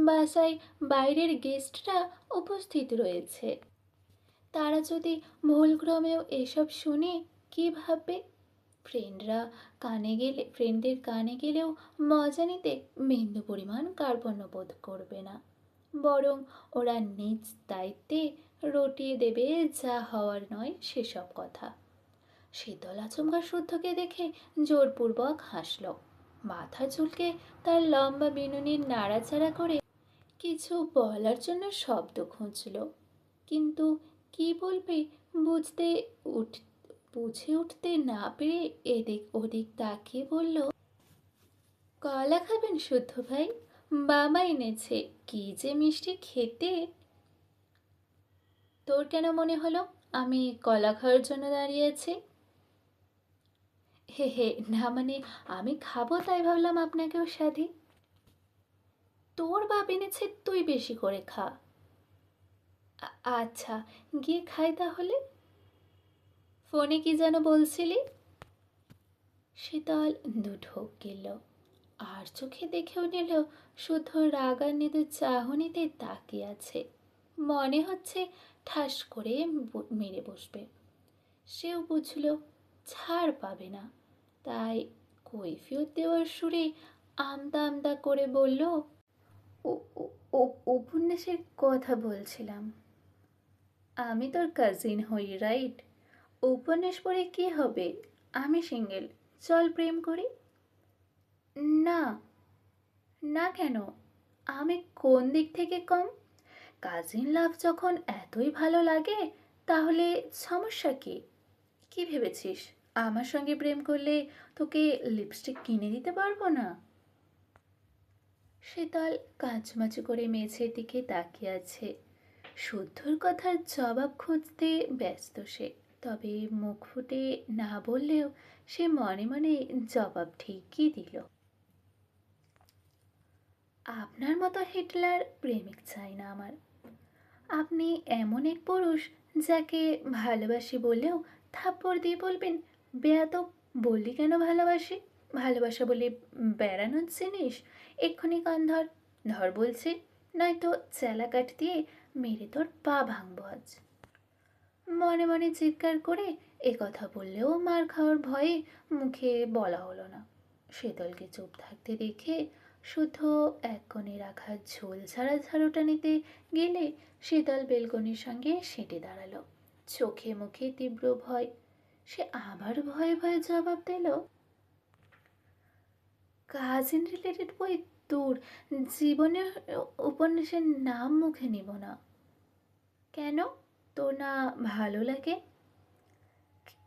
বাসায় বাইরের গেস্টরা উপস্থিত রয়েছে। তারা যদি ভুলক্রমেও এসব শুনে কী ভাববে? ফ্রেন্ডদের কানে গেলেও মজা নিতে বিন্দু পরিমাণ কার্পণ্য বোধ করবে না, বরং ওরা নিজ দায়িত্বে রটিয়ে দেবে যা হওয়ার নয় সেসব কথা। শীতল আচমকা শুদ্ধকে দেখে জোরপূর্বক হাসল, মাথা চুলকে তার লম্বা বিনুনির নাড়াচাড়া করে কিছু বলার জন্য শব্দ খুঁজল, কিন্তু কি বলবে বুঝতে উঠ বুঝে উঠতে না পেরে এদিক ওদিক তাকিয়ে বলল, কলা খাবেন শুদ্ধ ভাই? বাবা এনেছে, কি যে মিষ্টি খেতে। তোর কেন মনে হলো আমি কলা খাওয়ার জন্য দাঁড়িয়ে আছি? হে হে, না মানে আমি খাবো তাই ভাবলাম আপনাকেও সাধি। তোর বাপ এনেছে, তুই বেশি করে খা। আচ্ছা, গিয়ে খাই তাহলে। ফোনে কি যেন বলছিলি? শীতল দুঢোক গেল, আর চোখে দেখেও নিল শুধু রাগান্বিত চাহনিতে তাকিয়ে আছে। মনে হচ্ছে ঠাস করে মেরে বসবে। সেও বুঝল ছাড় পাবে না, তাই কৈফিয়ত দেওয়ার সুরে আমদা আমদা করে বলল, উপন্যাসের কথা বলছিলাম। আমি তোর কাজিন হই, রাইট? উপন্যাস পড়ে কি হবে? আমি সিঙ্গেল, চল প্রেম করি। না। না কেন? আমি কোন দিক থেকে কম? কাজিন লাভ যখন এতই ভালো লাগে তাহলে সমস্যা কি? কি ভেবেছিস আমার সঙ্গে প্রেম করলে তোকে লিপস্টিক কিনে দিতে পারবো না? শীতল কাঁচমাচু করে মেঝের দিকে তাকিয়ে আছে। শুদ্ধর কথার জবাব খুঁজতে ব্যস্ত সে, তবে মুখ ফুটে না বললেও সে মনে মনে জবাব ঠিকই দিল। আপনার মতো হিটলার প্রেমিক চাই না আমার। আপনি এমন এক পুরুষ যাকে ভালোবাসি বললেও থাপ্পড় দিয়ে বলবেন, বেয়াদব, বললি কেন ভালোবাসি? ভালোবাসা বলে বেড়ানোর জিনিস? এক্ষুনি কান ধর, ধর বলছি, নয়তো চেলা কাঠ দিয়ে মেরে তোর পা ভাঙবো আজ। মনে মনে চিৎকার করে এ কথা বললেও মার খাওয়ার ভয়ে মুখে বলা হলো না। শীতলকে চুপ থাকতে দেখে শুদ্ধ এক কোণে রাখা ঝোল ছাড়া ঝাড়ুটা নিতে গেলে শীতল বেলকনির সঙ্গে সেটে দাঁড়ালো, চোখে মুখে তীব্র ভয়। সে আবার ভয়ে ভয়ে জবাব দিল, কাজিন রিলেটেড বই দূর, জীবনে উপন্যাসের নাম মুখে নিব না। কেন, তোর না ভালো লাগে?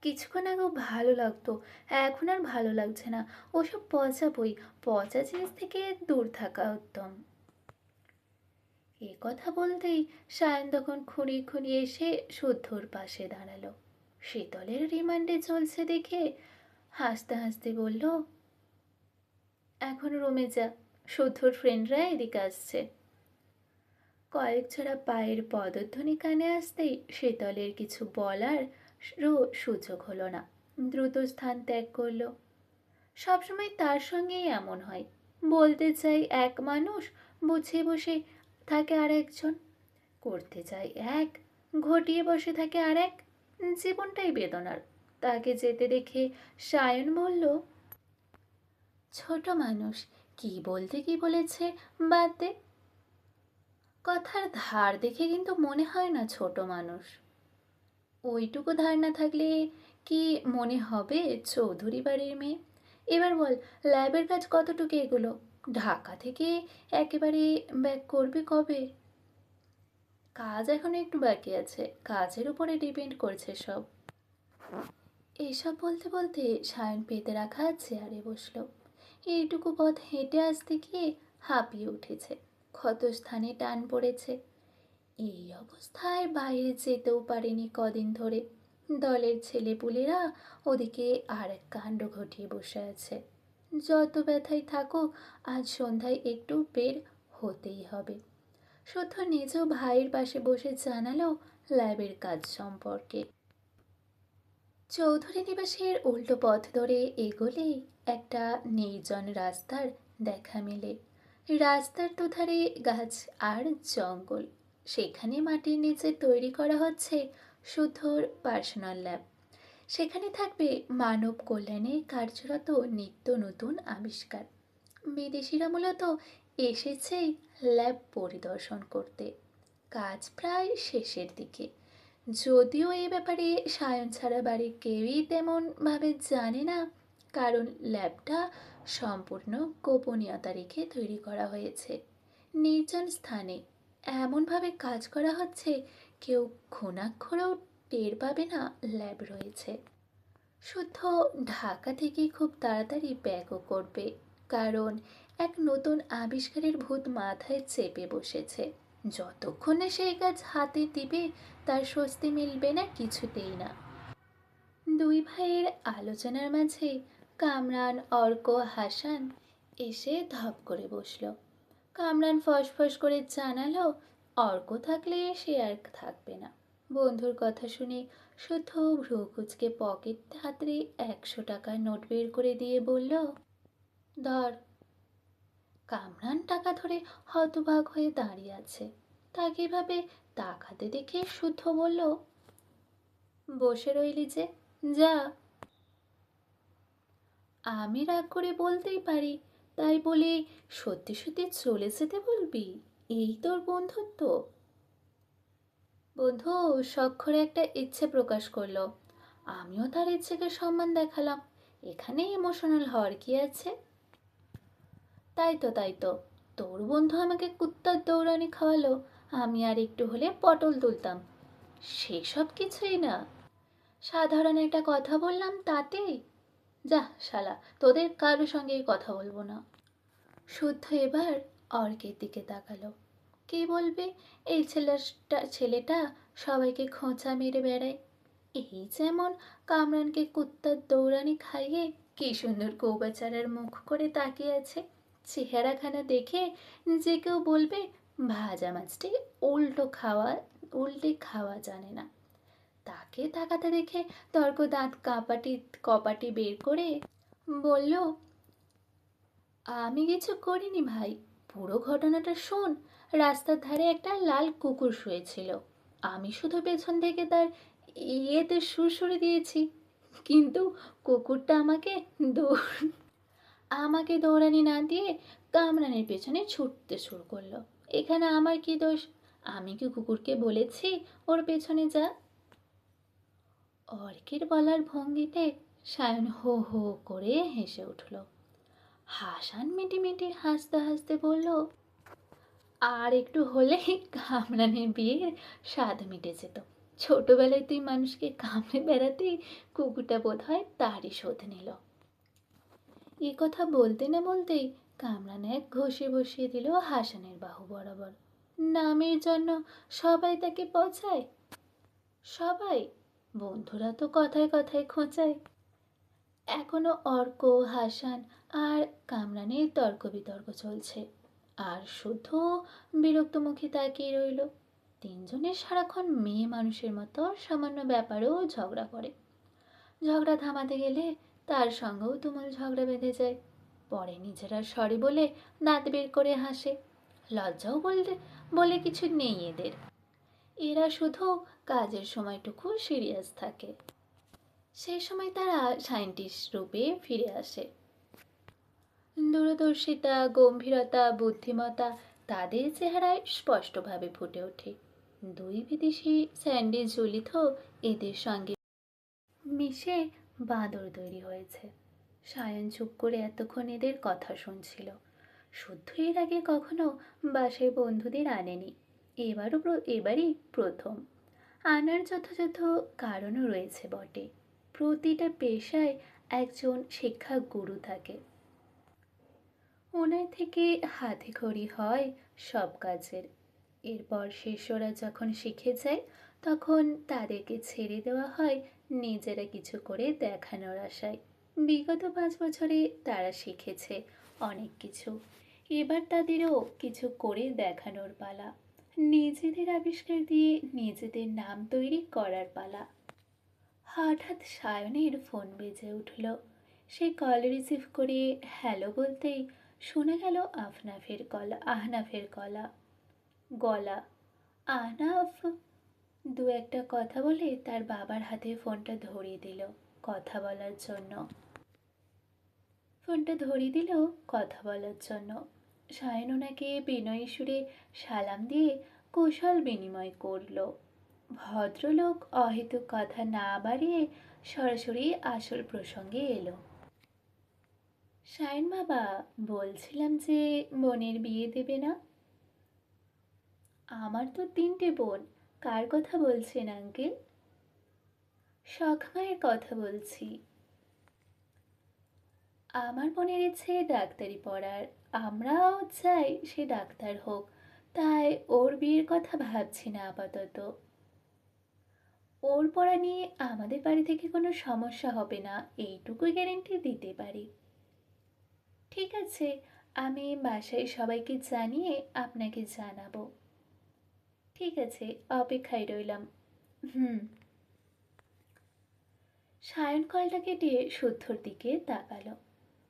কিছুক্ষণ আগেও ভালো লাগতো, এখন আর ভালো লাগছে না। ওসব পচা বই, পচা জিনিস থেকে দূর থাকা উত্তম। এ কথা বলতেই সায়ন তখন খুঁড়িয়ে খুঁড়িয়ে এসে শুদ্ধর পাশে দাঁড়ালো। শীতলের রিমান্ডে চলছে দেখে হাসতে হাসতে বলল, এখন রুমে যা, শুদ্ধর ফ্রেন্ডরা এদিকে আসছে। কয়েক ছড়া পায়ের পদধ্বনি কানে আসতেই শীতলের কিছু বলার সুযোগ হলো না, দ্রুত স্থান ত্যাগ করল। সবসময় তার সঙ্গেই এমন হয়, বলতে চাই এক মানুষ, বুঝে বসে থাকে আর একজন, করতে চাই এক, ঘটিয়ে বসে থাকে আর এক। জীবনটাই বেদনার। তাকে যেতে দেখে সায়ন বলল, ছোট মানুষ, কি বলতে কি বলেছে বাদ দে। কথার ধার দেখে কিন্তু মনে হয় না ছোট মানুষ। ওইটুকু ধার না থাকলে কি মনে হবে চৌধুরী বাড়ির মেয়ে? এবার বল, ল্যাবের কাজ কতটুকু এগুলো? ঢাকা থেকে একেবারে ব্যাক করবে কবে? কাজ এখনো একটু বাকি আছে, কাজের উপরে ডিপেন্ড করছে সব। এসব বলতে বলতে সায়ন পেতে রাখা চেয়ারে বসলো। এইটুকু পথ হেঁটে আসতে গিয়ে হাঁপিয়ে উঠেছে, ক্ষতস্থানে টান পড়েছে। এই অবস্থায় বাইরে যেতেও পারেনি কদিন ধরে। দলের ছেলেপুলেরা ওদিকে আর এক কাণ্ড ঘটিয়ে বসে আছে। যত ব্যথাই থাকুক, আজ সন্ধ্যায় একটু বের হতেই হবে। শুদ্ধ নিজেও ভাইয়ের পাশে বসে জানালো ল্যাবের কাজ সম্পর্কে। চৌধুরী নিবাসের উল্টো পথ ধরে এগোলেই একটা নির্জন রাস্তার দেখা মেলে। রাস্তার দুধারে গাছ আর জঙ্গল, সেখানে মাটির নিচে তৈরি করা হচ্ছে শুদ্ধর পার্সোনাল ল্যাব। সেখানে থাকবে মানব কল্যাণে কার্যরত নিত্য নতুন আবিষ্কার। বিদেশিরা মূলত এসেছেই ল্যাব পরিদর্শন করতে। কাজ প্রায় শেষের দিকে, যদিও এ ব্যাপারে সায়ন ছাড়া বাড়ির কেউই তেমনভাবে জানে না, কারণ ল্যাবটা সম্পূর্ণ গোপনীয়তা রেখে তৈরি করা হয়েছে। নির্জন স্থানে এমনভাবে কাজ করা হচ্ছে, কেউ ঘুণাক্ষরেও টের পাবে না ল্যাব রয়েছে। শুদ্ধ ঢাকা থেকে খুব তাড়াতাড়ি ব্যাকও করবে, কারণ এক নতুন আবিষ্কারের ভূত মাথায় চেপে বসেছে। যতক্ষণ না সেই কাজ হাতে দিবে, তার স্বস্তি মিলবে না কিছুতেই না। দুই ভাইয়ের আলোচনার মাঝে কামরান, অর্ক, হাসান এসে ধপ করে বসল। কামরান ফসফস করে জানালো, অর্ক থাকলে সে আর থাকবে না। বন্ধুর কথা শুনে শুদ্ধ ভ্রু কুচকে পকেট হাতড়ে 100 টাকার নোট বের করে দিয়ে বলল, ধর। কামরান টাকা ধরে হতবাক হয়ে দাঁড়িয়ে আছে। তাকে এভাবে তাকাতে দেখে শুদ্ধ বলল, বসে রইলি যে, যা। আমি রাগ করে বলতেই পারি, তাই বলে সত্যি সত্যি চলে যেতে বলবি? এই তোর বন্ধুত্ব? বন্ধু শখ করে একটা ইচ্ছে প্রকাশ করলো, আমিও তার ইচ্ছেকে সম্মান দেখালাম। এখানে ইমোশনাল হওয়ার কি আছে? তাই তো, তোর বন্ধু আমাকে কুত্তার দৌড়ানি খাওয়ালো, আমি আর একটু হলে পটল তুলতাম। সেসব কিছুই না, সাধারণ একটা কথা বললাম তাতেই। যা শালা, তোদের কারোর সঙ্গেই কথা বলবো না। শুদ্ধ এবার অর্কের দিকে তাকালো। কে বলবে এই ছেলেটা সবাইকে খোঁচা মেরে বেড়ায়। এই যেমন কামরানকে কুত্তার দৌড়ানি খাইয়ে কি সুন্দর গৌবাচারার মুখ করে তাকিয়ে আছে। চেহারাখানা দেখে যে কেউ বলবে ভাজা মাছটি উল্টে খাওয়া জানে না। তাকে তাকাতে দেখে তর্ক দাঁত কপাটি বের করে বলল, আমি কিছু করিনি ভাই, পুরো ঘটনাটা শোন। রাস্তার ধারে একটা লাল কুকুর শুয়েছিল, আমি শুধু পেছন থেকে তার ইয়েতে সুড়সুড়ি দিয়েছি, কিন্তু কুকুরটা আমাকে দৌড়ানি না দিয়ে কামরানের পেছনে ছুটতে শুরু করলো। এখানে আমার কি দোষ? আমি কি কুকুরকে বলেছি ওর পেছনে যা? অর্কের বলার ভঙ্গিতে সায়ন হো হো করে হেসে উঠল। হাসান মিটিমিটি হাসতে হাসতে বলল, আর একটু হলেই কামরানের বিয়ের স্বাদ মিটে যেত। ছোটবেলায় তুই মানুষকে কামড়ে বেড়াতেই কুকুরটা বোধ হয় তারই শোধ নিল। এ কথা বলতে না বলতেই কামরান এক ঘষে বসিয়ে দিল হাসানের বাহু বরাবর। নামের জন্য সবাই তাকে পচায়। সবাই? বন্ধুরা তো কথায় কথায় খোঁচায়। এখনো অর্ক, হাসান আর কামরানের তর্ক বিতর্ক চলছে, আর শুধু বিরক্তমুখী তাকিয়ে রইল। তিনজনের সারাক্ষণ মেয়ে মানুষের মতো সামান্য ব্যাপারেও ঝগড়া করে। ঝগড়া থামাতে গেলে তার সঙ্গেও তুমুল ঝগড়া বেঁধে যায়। পরে নিজেরা সরি বলে দাঁত বের করে হাসে। লজ্জাও বলে কিছু নেই এদের। এরা শুধু কাজের সময়টুকু সিরিয়াস থাকে, সেই সময় তারা সায়েন্টিস্ট রূপে ফিরে আসে। দূরদর্শিতা, গম্ভীরতা, বুদ্ধিমত্তা তাদের চেহারায় স্পষ্টভাবে ফুটে ওঠে। দুই বিদেশি স্যান্ডি জলিত এদের সঙ্গে মিশে বাঁদর তৈরি হয়েছে। সায়ন চুপ করে এতক্ষণ এদের কথা শুনছিল। শুদ্ধ এর আগে কখনো বাসায় বন্ধুদের আনেনি, এবারই প্রথম। আনার যথাযথ কারণও রয়েছে বটে। প্রতিটা পেশায় একজন শিক্ষা গুরু থাকে, ওনার থেকে হাতে খড়ি হয় সব কাজের। এরপর শিষ্যরা যখন শিখে যায়, তখন তাদেরকে ছেড়ে দেওয়া হয় নিজেরা কিছু করে দেখানোর আশায়। বিগত 5 বছরে তারা শিখেছে অনেক কিছু, এবার তাদেরও কিছু করে দেখানোর পালা। নিজেদের আবিষ্কার দিয়ে নিজেদের নাম তৈরি করার পালা। হঠাৎ সায়নের ফোন বেজে উঠল। সে কল রিসিভ করে হ্যালো বলতেই শোনা গেল আহনাফের গলা। আহনাফ দু একটা কথা বলে তার বাবার হাতে ফোনটা ধরিয়ে দিল কথা বলার জন্য। ফোনটা ধরিয়ে দিল কথা বলার জন্য। সায়ন ওনাকে বিনয়ী সুরে সালাম দিয়ে কৌশল বিনিময় করল। ভদ্রলোক অহেতুক কথা না বাড়িয়ে সরাসরি আসল প্রসঙ্গে এলো। সায়ন বাবা, বলছিলাম যে বোনের বিয়ে দেবে না? আমার তো 3টে বোন। কার কথা বলছেন আঙ্কেল? শখ মায়ের কথা বলছি। আমার বোনের ইচ্ছে ডাক্তারি পড়ার। আমরাও চাই সে ডাক্তার হোক, তাই ওর বিয়ের কথা ভাবছি না আপাতত। ওর পড়া নিয়ে আমাদের বাড়ি থেকে কোনো সমস্যা হবে না, এইটুকু গ্যারেন্টি দিতে পারি। ঠিক আছে, আমি বাসায় সবাইকে জানিয়ে আপনাকে জানাবো। ঠিক আছে, অপেক্ষায় রইলাম। হুম। সায়ন কলটা কেটে শুদ্ধর দিকে তাকালো।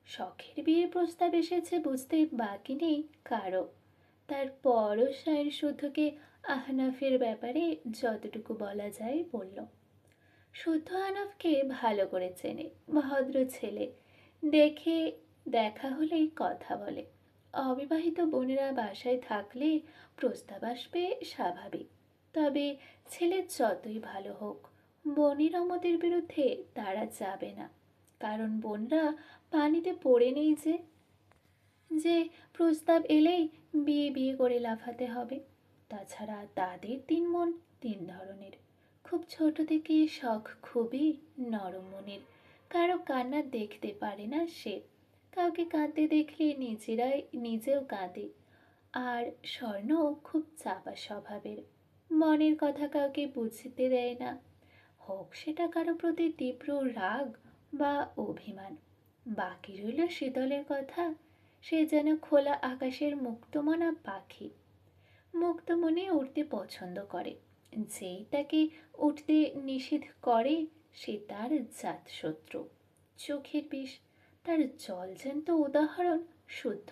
শখের বিয়ের প্রস্তাব এসেছে বুঝতে বাকি নেই কারো। তারপরও সায়ন শুদ্ধকে আহনাফের ব্যাপারে যতটুকু বলা যায় বলল। শুদ্ধ আহনাফকে ভালো করে চেনে, ভদ্র ছেলে। দেখে দেখা হলেই কথা বলে। অবিবাহিত বোনেরা বাসায় থাকলে প্রস্তাব আসবে স্বাভাবিক। তবে ছেলে যতই ভালো হোক, বোনের অমতের বিরুদ্ধে তারা যাবে না। কারণ বোনরা পানিতে পড়ে নেই যে যে প্রস্তাব এলেই বিয়ে বিয়ে করে লাফাতে হবে। তাছাড়া তাদের 3 মন 3 ধরনের। খুব ছোট থেকে শখ খুবই নরম মনের। কারো কান্না দেখতে পারে না সে। কাউকে কাঁদতে দেখলে নিজেও কাঁদে। আর স্বর্ণ খুব চাপা স্বভাবের। মনের কথা কাউকে বুঝতে দেয় না, হোক সেটা কারো প্রতি তীব্র রাগ বা অভিমান। বাকি রইল শীতলের কথা। সে যেন খোলা আকাশের মুক্তমনা পাখি, মুক্ত মনে উড়তে পছন্দ করে। যেই তাকে উঠতে নিষেধ করে সে তার জাতশত্রু, চোখের বিষ। তার জলজ্যান্ত উদাহরণ শুদ্ধ।